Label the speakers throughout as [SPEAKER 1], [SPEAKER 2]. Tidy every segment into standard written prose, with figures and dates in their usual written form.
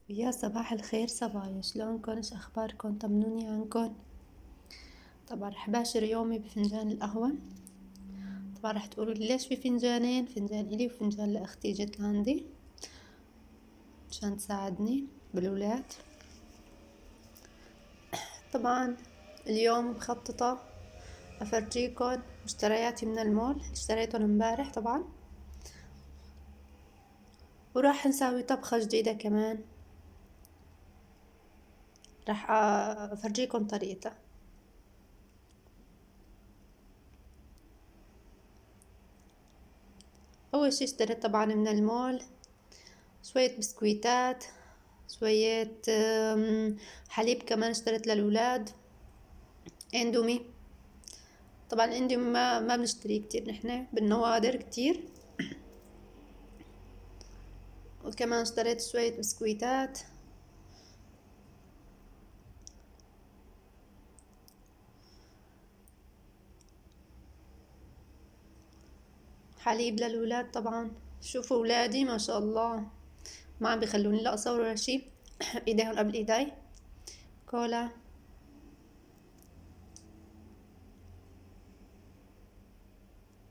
[SPEAKER 1] يا صباح الخير صبايا، شلونكن؟ ايش اخباركن؟ طمنوني عنكن. طبعا رح باشر يومي بفنجان القهوة. طبعا رح تقولوا لي ليش في فنجانين؟ فنجان الي وفنجان لاختي جت لعندي عشان تساعدني بالولاد. طبعا اليوم مخططة افرجيكن مشترياتي من المول، اشتريتهم امبارح طبعا، وراح نسوي طبخة جديدة كمان، راح افرجيكن طريقتها. اول شي اشتريت طبعا من المول شوية بسكويتات، شوية حليب كمان اشتريت للولاد، اندومي. طبعا الاندومي ما بنشتريه كتير نحنا بالنوادر كتير. وكمان اشتريت شوية بسكويتات، حليب للولاد. طبعا شوفوا ولادي ما شاء الله ما عم بيخلوني لا اصور ولا شي ايديهم قبل ايدي. كولا،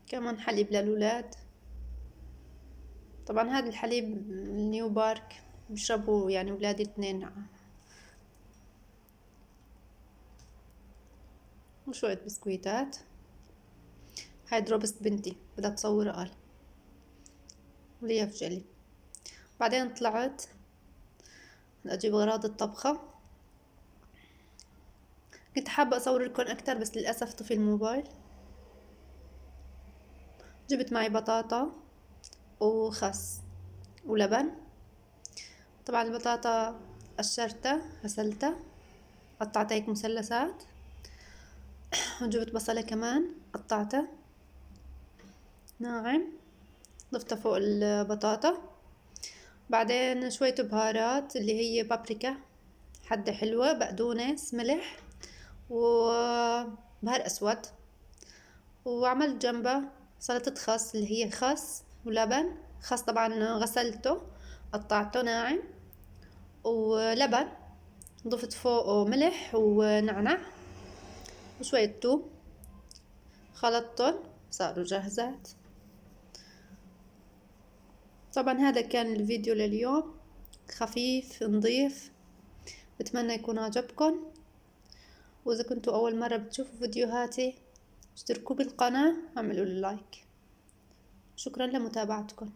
[SPEAKER 1] كمان حليب للولاد. طبعا هذا الحليب النيو بارك بيشربوا يعني ولادي الاثنين. وشوية بسكويتات. هاي دروبست بنتي بدها تصور قال وليها في جلي. بعدين طلعت اجيب اغراض الطبخة. كنت حابة اصور لكم اكتر بس للاسف طفي الموبايل. جبت معي بطاطا وخس ولبن. طبعا البطاطا قشرتها غسلتها قطعتها هيك مثلثات. وجبت بصلة كمان قطعتها ناعم ضفتها فوق البطاطا. بعدين شوية بهارات اللي هي بابريكا حدة حلوة، بقدونس، ملح وبهار أسود. وعملت جنبها سلطة خس اللي هي خس ولبن. خس طبعا غسلته قطعته ناعم، ولبن ضفت فوقه ملح ونعناع وشوية توم، خلطتن صاروا جاهزات. طبعا هذا كان الفيديو لليوم، خفيف نظيف، بتمنى يكون عجبكم. وإذا كنتوا أول مرة بتشوفوا فيديوهاتي اشتركوا بالقناة واعملوا لي لايك. شكرا لمتابعتكم.